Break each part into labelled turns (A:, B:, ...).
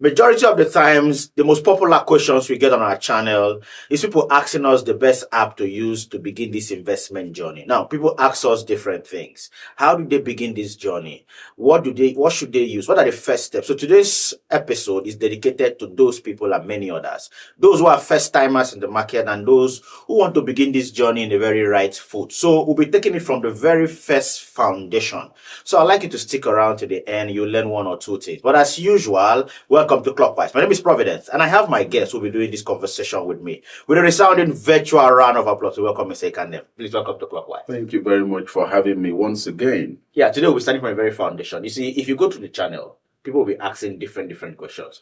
A: Majority of the times, the most popular questions we get on our channel is people asking us the best app to use to begin this investment journey. Now, people ask us different things. How do they begin this journey? What should they use? What are the first steps? So today's episode is dedicated to those people and many others. Those who are first timers in the market and those who want to begin this journey in the very right foot. So we'll be taking it from the very first foundation. So I'd like you to stick around to the end. You'll learn one or two things. But as usual, welcome to Clockwise. My name is Providence, and I have my guest who will be doing this conversation with me. With a resounding virtual round of applause to welcome Mr. Ikandem. Please welcome to Clockwise.
B: Thank you very much for having me once again.
A: Yeah, today we'll be starting from the very foundation. You see, if you go to the channel, people will be asking different questions.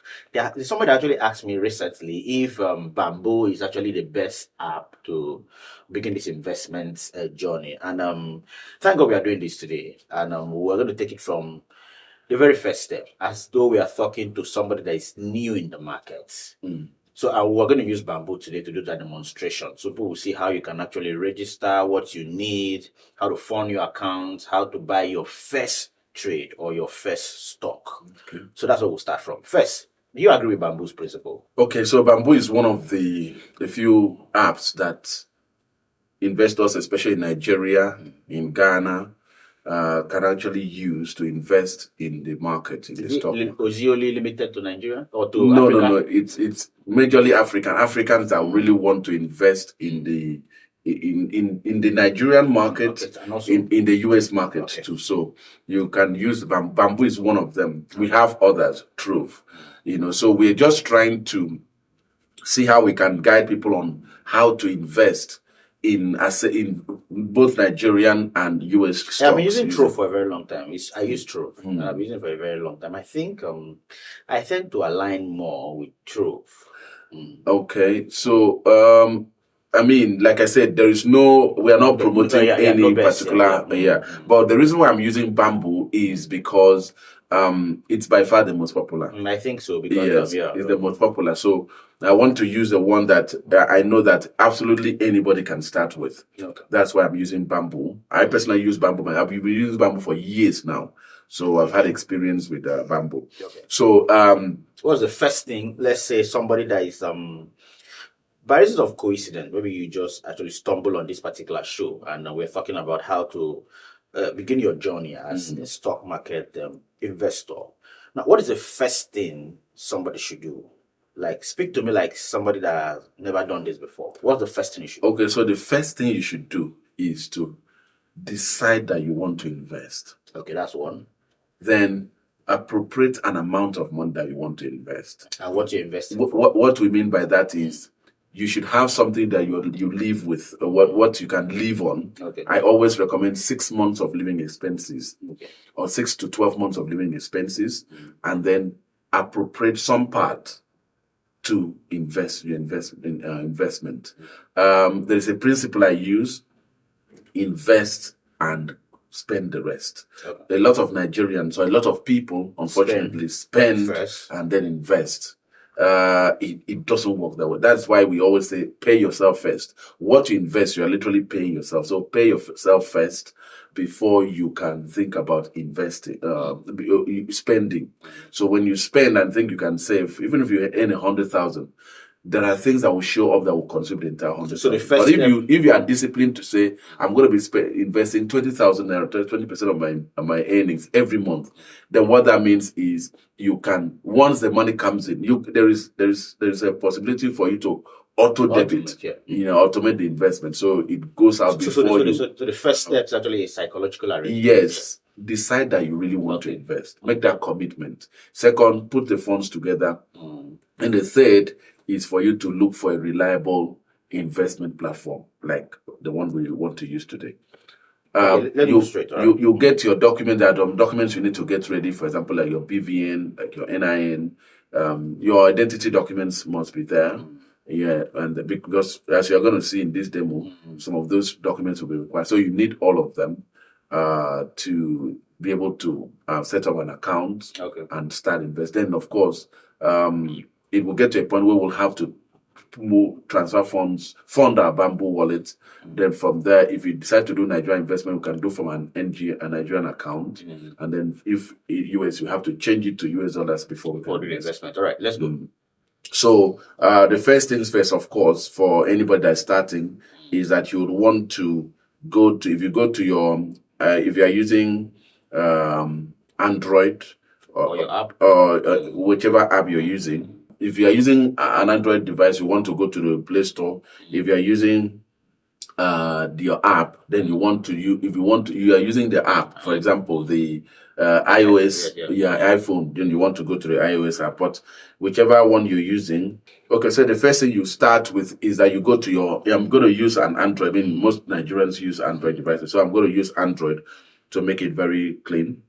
A: Somebody actually asked me recently if Bamboo is actually the best app to begin this investment journey. And thank God we are doing this today. And we're going to take it from the very first step, as though we are talking to somebody that is new in the market. So we're going to use Bamboo today to do that demonstration. So people will see how you can actually register, what you need, how to fund your account, how to buy your first trade or your first stock. Okay. So that's what we'll start from. First, do you agree with Bamboo's principle?
B: Okay, so Bamboo is one of the few apps that investors, especially in Nigeria, in Ghana, can actually use to invest in the market, in the stock.
A: Is it only limited to Nigeria or to
B: No,
A: Africa?
B: no. It's majorly Africans that really want to invest in the Nigerian market,
A: and also
B: in the US market too. So you can use Bamboo is one of them. We have others, Trove. So we're just trying to see how we can guide people on how to invest in both Nigerian and US stocks.
A: Yeah, I've been using Trove for a very long time. I use Trove. I've been using it for a very long time. I think I tend to align more with Trove.
B: Okay, so I mean, like I said, we are not promoting any particular, But the reason why I'm using Bamboo is because it's by far the most popular.
A: I think so, because
B: it's the most popular. So I want to use the one that I know that absolutely anybody can start with.
A: Okay.
B: That's why I'm using Bamboo. I personally use Bamboo. I've been using Bamboo for years now. So I've had experience with Bamboo.
A: Okay.
B: So
A: what's the first thing? Let's say somebody that is by reason of coincidence, maybe you just actually stumble on this particular show, and we're talking about how to begin your journey as a stock market investor. Now, what is the first thing somebody should do? Like, speak to me like somebody that has never done this before. What's the first thing you should do?
B: Okay, so the first thing you should do is to decide that you want to invest.
A: Okay, that's one.
B: Then appropriate an amount of money that you want to invest.
A: And what you're investing
B: for? What we mean by that is you should have something that you live with, what you can live on.
A: Okay.
B: I always recommend 6 months of living expenses, or 6 to 12 months of living expenses, and then appropriate some part to investment. There is a principle I use: invest and spend the rest. Okay. A lot of Nigerians, or a lot of people, unfortunately, spend and then invest. It doesn't work that way. That's why we always say pay yourself first. What you invest, you are literally paying yourself. So pay yourself first before you can think about investing, spending. So when you spend and think you can save, even if you earn 100,000, there are things that will show up that will contribute into 100,000. So but if you are disciplined to say, I'm going to be investing 20,000 naira, 20% of my earnings every month, then what that means is you can, once the money comes in, there is a possibility for you to auto debit, automate the investment, so it goes out before you.
A: So the first step is actually a psychological arrangement.
B: Yes. Decide that you really want to invest. Make that commitment. Second, put the funds together. And the third is for you to look for a reliable investment platform like the one we want to use today. You get your document. There are documents you need to get ready. For example, like your BVN, like your NIN. Your identity documents must be there. Yeah, and because as you're going to see in this demo, some of those documents will be required. So you need all of them to be able to set up an account and start investing. Then, of course, it will get to a point where we'll have to transfer funds, fund our Bamboo wallet. Then from there, if you decide to do Nigerian investment, we can do from a Nigerian account. And then if US, you have to change it to US dollars before we can
A: do the investment. All right, let's go.
B: So the first things first, of course, for anybody that's starting, is that you would want to go to, if you go to your, if you are using Android
A: or your app,
B: or whichever app you're using. If you are using an Android device, you want to go to the Play Store. If you are using your app, then you are using the app. For example, the iOS, iPhone, then you want to go to the iOS app. But whichever one you're using, okay. So the first thing you start with is that you go to your. I'm going to use an Android. I mean, most Nigerians use Android devices, so I'm going to use Android to make it very clean.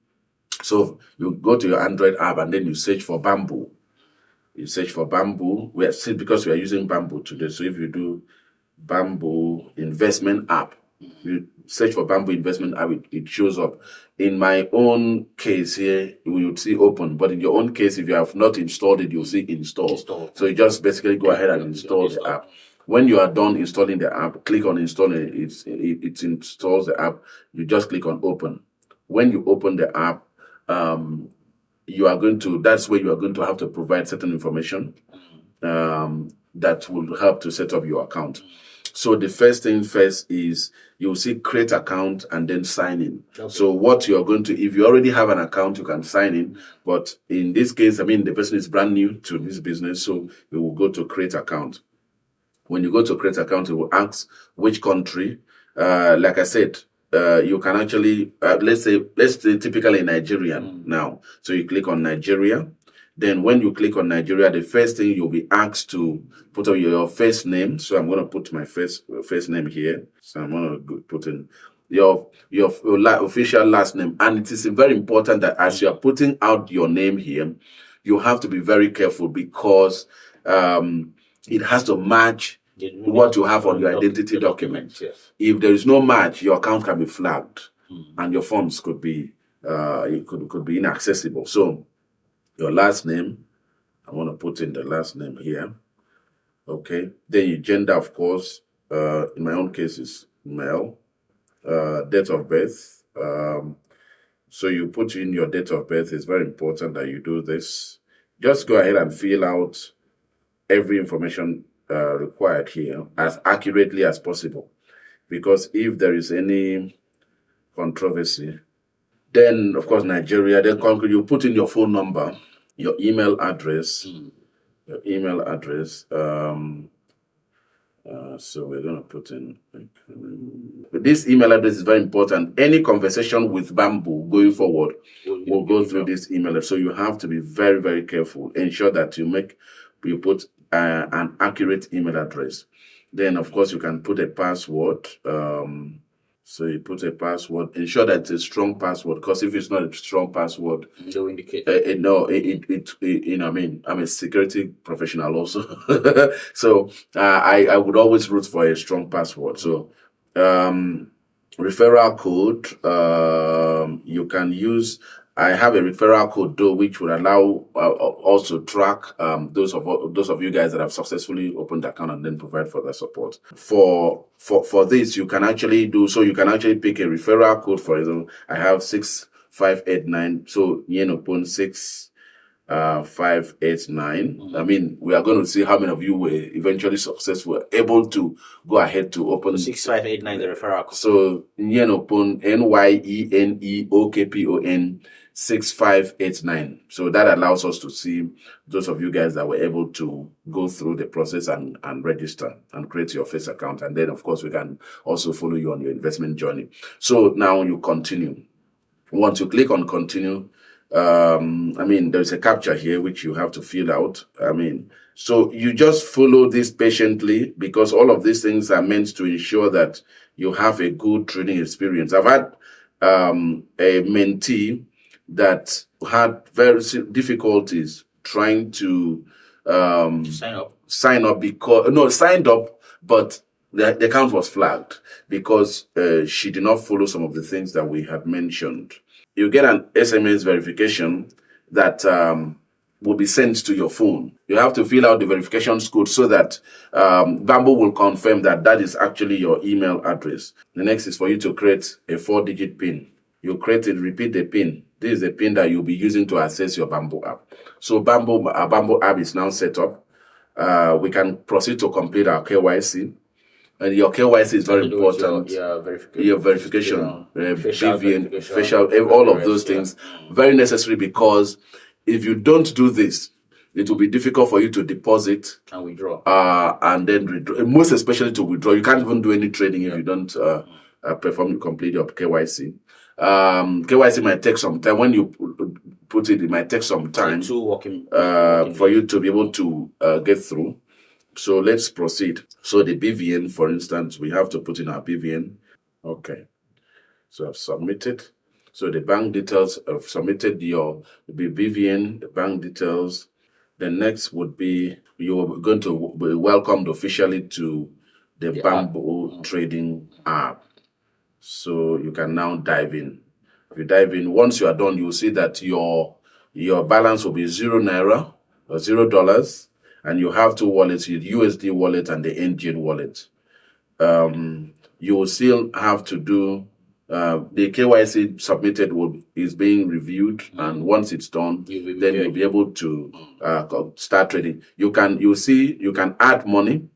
B: So you go to your Android app and then you search for Bamboo. You search for Bamboo. Because we are using Bamboo today. So if you do Bamboo investment app, you search for Bamboo investment app, it shows up. In my own case here, you would see open. But in your own case, if you have not installed it, you'll see install. So you just basically go ahead and install the app. When you are done installing the app, click on installing it. It installs the app. You just click on open. When you open the app, that's where you are going to have to provide certain information that will help to set up your account. So the first thing first is you'll see create account and then sign in. Okay. So what you're going to, if you already have an account, you can sign in. But in this case, I mean, the person is brand new to this business, so you will go to create account. When you go to create account, it will ask which country. Like I said, you can actually, let's say typically Nigerian now. So you click on Nigeria. Then when you click on Nigeria, the first thing you'll be asked to put up your first name. So I'm going to put my first name here. So I'm going to put in your official last name. And it is very important that as you are putting out your name here, you have to be very careful because it has to match what you have on your identity document.
A: Yes.
B: If there is no match, your account can be flagged, and your funds could be could be inaccessible. So your last name, I want to put in the last name here. Okay. Then your gender, of course. In my own case, is male. Date of birth. So you put in your date of birth. It's very important that you do this. Just go ahead and fill out every information required here as accurately as possible, because if there is any controversy, then of course Nigeria, then you put in your phone number, your email address, so we're going to put in, but this email address is very important. Any conversation with Bamboo going forward will go through this email address. So you have to be very, very careful. Ensure that you put an accurate email address. Then, of course, you can put a password. So you put a password. Ensure that it's a strong password, because if it's not a strong password,
A: it'll indicate.
B: I mean, I'm a security professional also, so I would always root for a strong password. So referral code, you can use. I have a referral code though, which would allow also track those of you guys that have successfully opened the account and then provide further support. For this, you can actually pick a referral code. For example, I have 6589. So Yenopon 6589. I mean, we are going to see how many of you were eventually successful, able to go ahead to open
A: 6589 the referral code.
B: So Yenopon NYENEOKPON 6589. So that allows us to see those of you guys that were able to go through the process and register and create your first account. And then, of course, we can also follow you on your investment journey. So now you continue. Once you click on continue, there's a captcha here which you have to fill out. So you just follow this patiently, because all of these things are meant to ensure that you have a good trading experience. I've had a mentee that had very difficulties trying to sign up, but the account was flagged because she did not follow some of the things that we had mentioned. You get an SMS verification that will be sent to your phone. You have to fill out the verification code so that Bamboo will confirm that that is actually your email address. The next is for you to create a 4-digit PIN. You create it, repeat the PIN. This is the PIN that you'll be using to access your Bamboo app. So our Bamboo app is now set up. We can proceed to complete our KYC. And your KYC is very important. Your verification, BVN, facial, all of those things, very necessary, because if you don't do this, it will be difficult for you to deposit
A: and withdraw.
B: And then withdraw. Most especially to withdraw. You can't even do any trading if you don't complete your KYC. KYC might take some time. When you put it might take some time for you to be able to get through. So let's proceed. So the BVN, for instance, we have to put in our BVN. Okay. So I've submitted. So the bank details, I've submitted your BVN, the bank details. The next would be you're going to be welcomed officially to the Bamboo trading app. So you can now dive in. If you dive in, once you are done, you'll see that your balance will be $0 or $0. And you have two wallets, the USD wallet and the NGN wallet. You will still have to do the KYC submitted is being reviewed, and once it's done, then you'll be able to start trading. You can add money.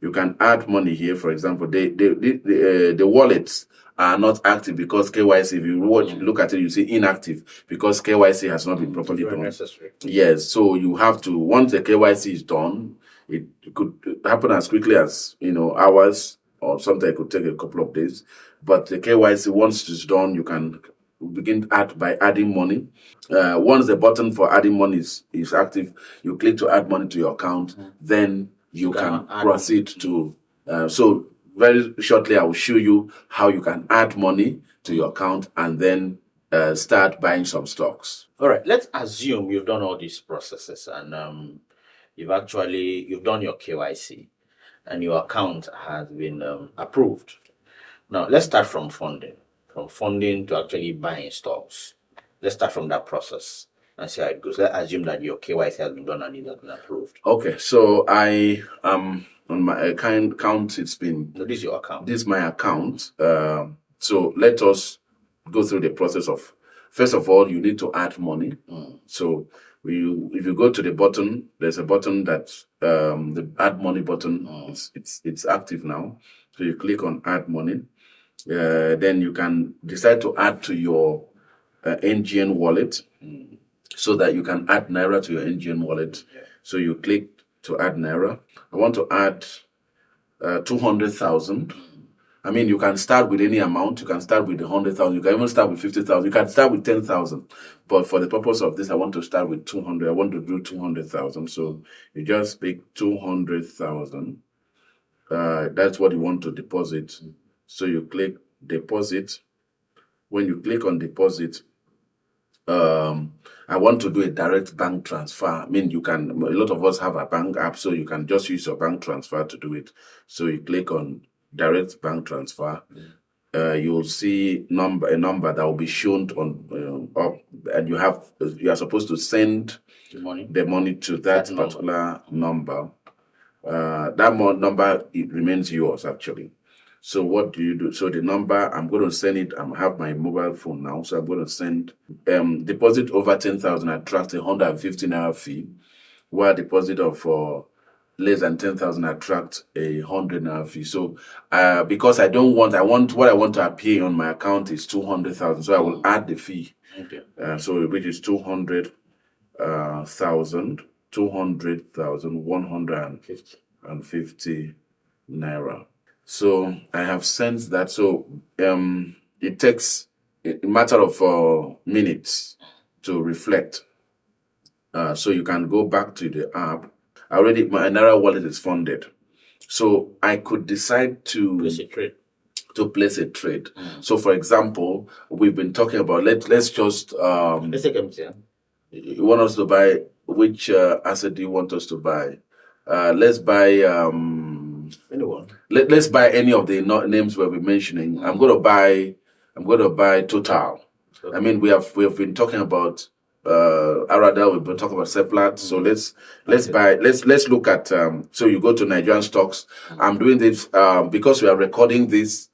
B: You can add money here. For example, the wallets are not active because KYC, if you look at it, you see inactive because KYC has not been properly done.
A: Necessary.
B: Yes, so you have to, once the KYC is done, it could happen as quickly as, hours, or sometimes it could take a couple of days. But the KYC, once it's done, you can begin by adding money. Once the button for adding money is active, you click to add money to your account, then you can proceed to, so very shortly, I will show you how you can add money to your account and then start buying some stocks.
A: All right. Let's assume you've done all these processes and you've done your KYC and your account has been approved. Now, let's start from funding. From funding to actually buying stocks. Let's start from that process and see how it goes. Let's assume that your KYC has been done and it has been approved.
B: Okay. So I on my account, it's been...
A: No, this is your account.
B: This is my account. So let us go through the process of... First of all, you need to add money. So if you go to the button, there's a button that's the add money button. It's active now. So you click on add money. Then you can decide to add to your NGN wallet so that you can add Naira to your NGN wallet. Yeah. So you click to add Naira. I want to add 200,000. I mean, you can start with any amount. You can start with 100,000. You can even start with 50,000. You can start with 10,000. But for the purpose of this, I want to start with 200. I want to do 200,000. So you just pick 200,000. That's what you want to deposit. So you click deposit. When you click on deposit, I want to do a direct bank transfer. I mean, a lot of us have a bank app, so you can just use your bank transfer to do it. So you click on direct bank transfer. You will see a number that will be shown on up, and you are supposed to send the money to that particular number. That number, it remains yours actually. So what do you do? So the number, I'm going to send it. I have my mobile phone now, so I'm going to send deposit over 10,000 attracts 150 Naira fee, while deposit of less than 10,000 attracts 100 Naira fee. So because what I want to appear on my account is 200,000, so I will add the fee. Okay. So which is 200,150 Naira. So I have sent that. So it takes a matter of minutes to reflect. So you can go back to the app. Already my Naira wallet is funded. So I could decide to place a trade. So for example, we've been talking about let's take MTN. You want us to buy which asset do you want us to buy? Let's buy
A: anyone.
B: Let's buy any of the names we'll be mentioning. I'm going to buy Total. Okay. I mean, we have been talking about Aradel, we've been talking about Seplat. So let's look at so you go to Nigerian stocks. I'm doing this because we are recording this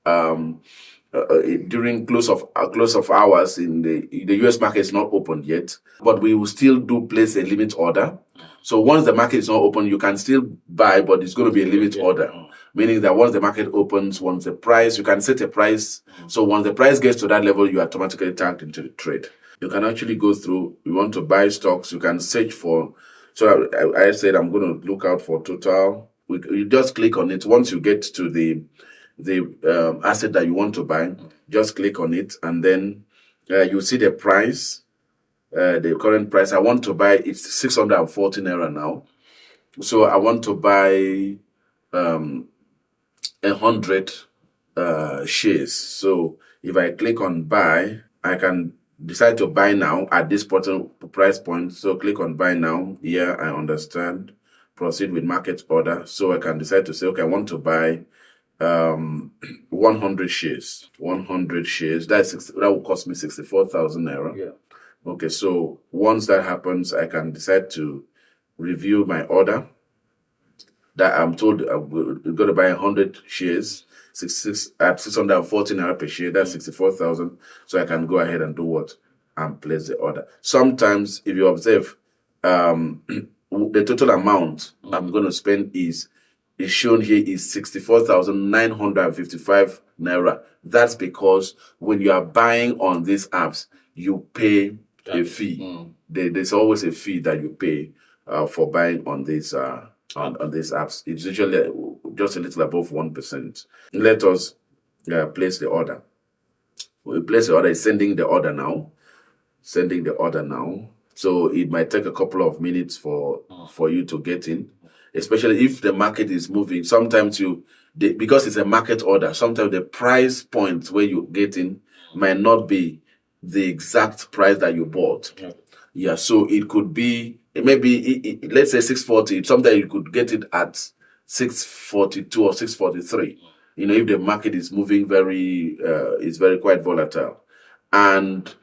B: during close of hours in the US market is not open yet, but we will still do place a limit order. So once the market is not open, you can still buy, but it's going to be a limit order, meaning that once the market opens, once the price, you can set a price. So once the price gets to that level, you are automatically tagged into the trade. You can actually go through, you want to buy stocks, you can search for, so I said I'm going to look out for Total. You just click on it. Once you get to the asset that you want to buy, just click on it, and then you see the price. The current price I want to buy, it's 640 naira now. So I want to buy 100 shares. So if I click on buy, I can decide to buy now at this price point. So click on buy now. Yeah, I understand. Proceed with market order. So I can decide to say, okay, I want to buy 100 shares. 100 shares. That will cost me 64,000 naira.
A: Yeah.
B: Okay, so once that happens, I can decide to review my order that I'm told I'm going to buy 100 shares, 640 naira per share. That's 64,000. So I can go ahead and do what? And place the order. Sometimes, if you observe, the total amount I'm going to spend is shown here is 64,955 naira. That's because when you are buying on these apps, you pay a fee. There's always a fee that you pay for buying on these on these apps. It's usually just a little above 1%. Let us place the order. We place the order. It's sending the order now. So it might take a couple of minutes for you to get in, especially if the market is moving. Sometimes because it's a market order, sometimes the price point where you get in might not be the exact price that you bought. Yeah, so it could be maybe let's say 640. Sometimes you could get it at 642 or 643. If the market is moving is very quite volatile, and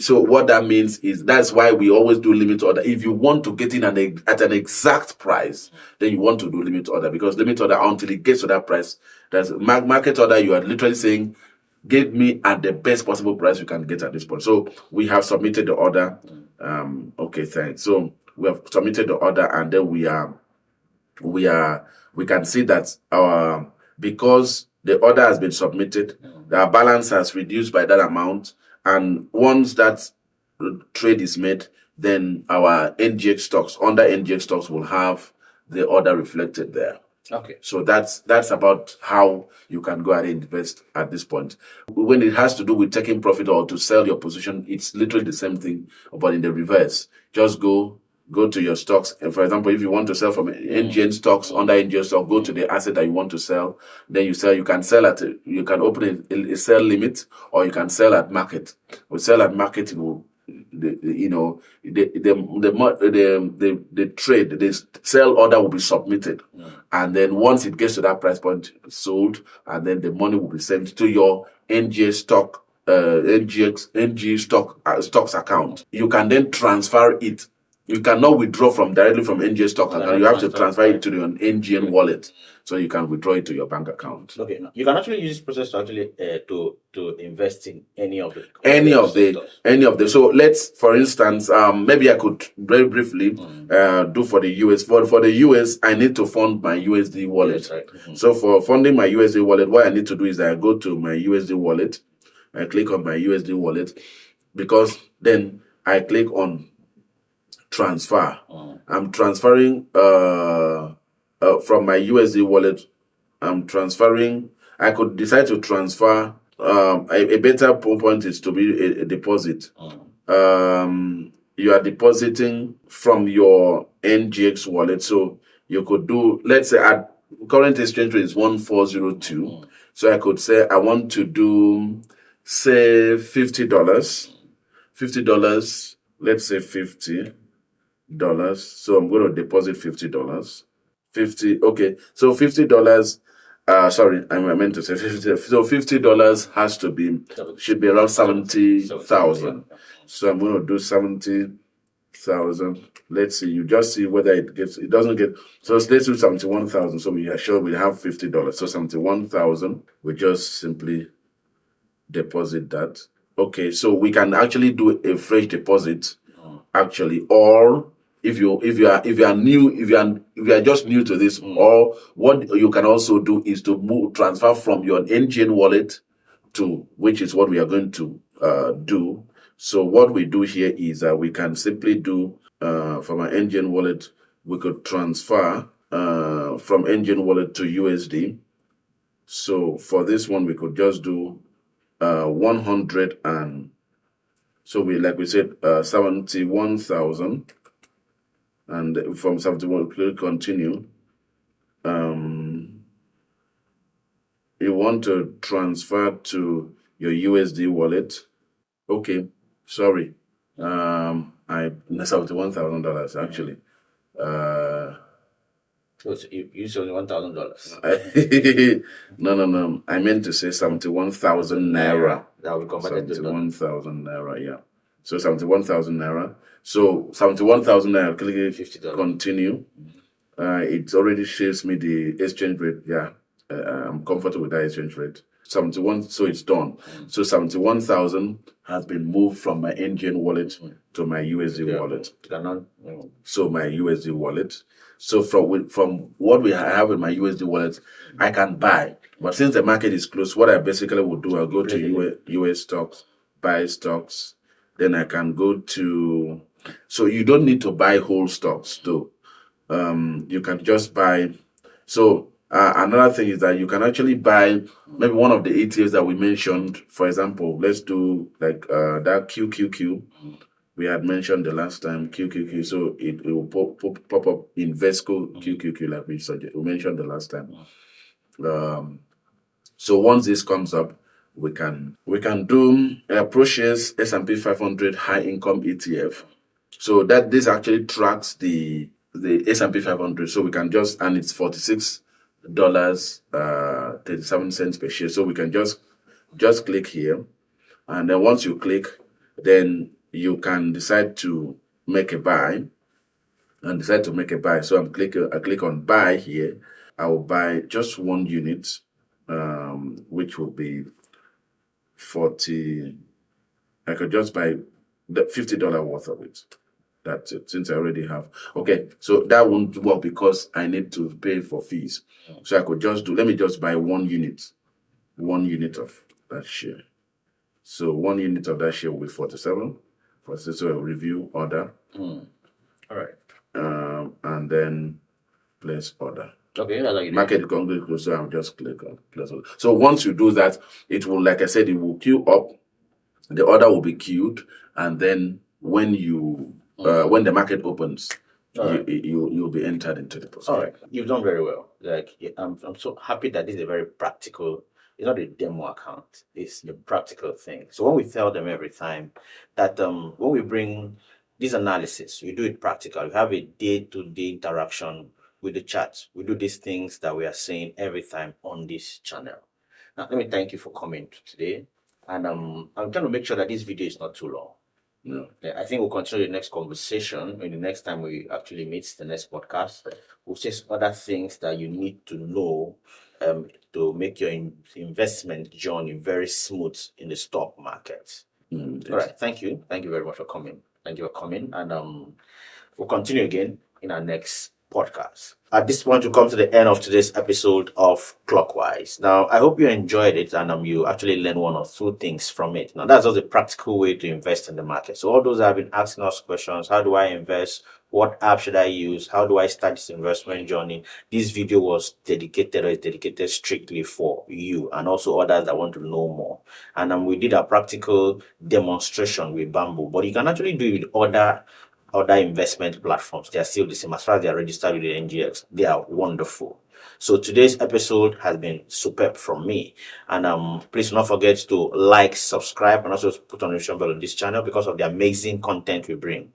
B: so what that means is that's why we always do limit order. If you want to get in at an exact price, then you want to do limit order, because limit order, until it gets to that price, that's market order. You are literally saying, get me at the best possible price you can get at this point. So we have submitted the order. Okay, thanks. So we have submitted the order, and then we can see that because the order has been submitted, our balance has reduced by that amount. And once that trade is made, then our NGX stocks, under NGX stocks, will have the order reflected there.
A: Okay.
B: So that's about how you can go ahead and invest at this point. When it has to do with taking profit or to sell your position, it's literally the same thing, but in the reverse. Just go to your stocks. And for example, if you want to sell from NGN stocks, under NGN stock, go to the asset that you want to sell. Then you sell. You can open a sell limit, or you can sell at market. We sell at market, the trade, the sell order will be submitted, and then once it gets to that price point, sold, and then the money will be sent to your NGX stock, stocks account. You can then transfer it. You cannot withdraw directly from NGN stock account. You have to transfer it to your NGN wallet, so you can withdraw it to your bank account.
A: Okay, you can actually use this process to actually to invest in any of the.
B: So let's, for instance, maybe I could very briefly do for the US. For the US, I need to fund my USD wallet.
A: Right.
B: So for funding my USD wallet, what I need to do is that I go to my USD wallet. I click on my USD wallet, because then I click on transfer. I'm transferring from my USD wallet. I'm transferring. I could decide to transfer. A better point is to be a deposit. You are depositing from your NGX wallet. So you could do, let's say at current exchange rate is 1402. So I could say I want to do, say, $50. Let's say $50. So I'm going to deposit $50. Okay. So $50, Sorry, I meant to say 50. So $50 should be around 70,000. So I'm going to do 70,000. Let's see. You just see whether it doesn't get. So let's do 71,000. So we are sure we have $50. So 71,000. We just simply deposit that. Okay. So we can actually do a fresh deposit, actually, or if you are just new to this, or what you can also do is to transfer from your NGN wallet to, which is what we are going to do. So what we do here is we can simply do from our NGN wallet, we could transfer from NGN wallet to USD. So for this one, we could just do 100 and so like we said 71,000. And from 71, click continue. You want to transfer to your USD wallet. Okay, sorry. $71,000 actually.
A: So you use only $1,000.
B: No. I meant to say 71,000 naira.
A: That will be converted to
B: 71,000 naira. Yeah. So 71,000 naira. So 71,000 naira. Click
A: $50.
B: Continue. It already shows me the exchange rate. Yeah. I'm comfortable with that exchange rate. 71. So it's done. So 71,000 has been moved from my NGN wallet to my USD wallet. So my USD wallet. So from what we have in my USD wallet, I can buy. But since the market is closed, what I basically would do, I'll go to US stocks, buy stocks. Then I can go to. So you don't need to buy whole stocks though. You can just buy. So another thing is that you can actually buy maybe one of the ETFs that we mentioned. For example, let's do like that QQQ. We had mentioned the last time QQQ, so it will pop up Invesco QQQ like we mentioned the last time. So once this comes up, we can do ProShares S&P 500 high income ETF. So that this actually tracks the S&P 500. So we can just, and it's $46.37 per share. So we can just click here, and then once you click, then you can decide to make a buy. So I click on buy here. I will buy just 1 unit, which will be 40. I could just buy the $50 worth of it. That's it, since I already have. Okay, so that won't work because I need to pay for fees. So I could let me just buy 1 unit. 1 unit of that share. So 1 unit of that share will be 47. So review order.
A: All right.
B: And then place order.
A: Okay, that's like
B: market close. So I'll just click on place order. So once you do that, it will, like I said, it will queue up. The order will be queued, and then when when the market opens, you'll be entered into the process.
A: All right, you've done very well. Like I'm so happy that this is a very practical. It's not a demo account. It's a practical thing. So when we tell them every time that when we bring this analysis, we do it practical. We have a day-to-day interaction with the chat. We do these things that we are saying every time on this channel. Now, let me thank you for coming today. And I'm trying to make sure that this video is not too long.
B: No.
A: I think we'll continue the next conversation. In the next time we actually meet, the next podcast, we'll say other things that you need to know to make your investment journey very smooth in the stock market. All right. Thank you. Thank you very much for coming. Thank you for coming. And we'll continue again in our next podcast. At this point, we come to the end of today's episode of Clockwise. Now, I hope you enjoyed it and you actually learned 1 or 2 things from it. Now, that's just a practical way to invest in the market. So all those that have been asking us questions, how do I invest? What app should I use? How do I start this investment journey? This video was dedicated strictly for you and also others that want to know more. And we did a practical demonstration with Bamboo, but you can actually do it with other investment platforms. They are still the same. As far as they are registered with the NGX, they are wonderful. So today's episode has been superb from me. And please do not forget to like, subscribe, and also put on the notification bell on this channel because of the amazing content we bring.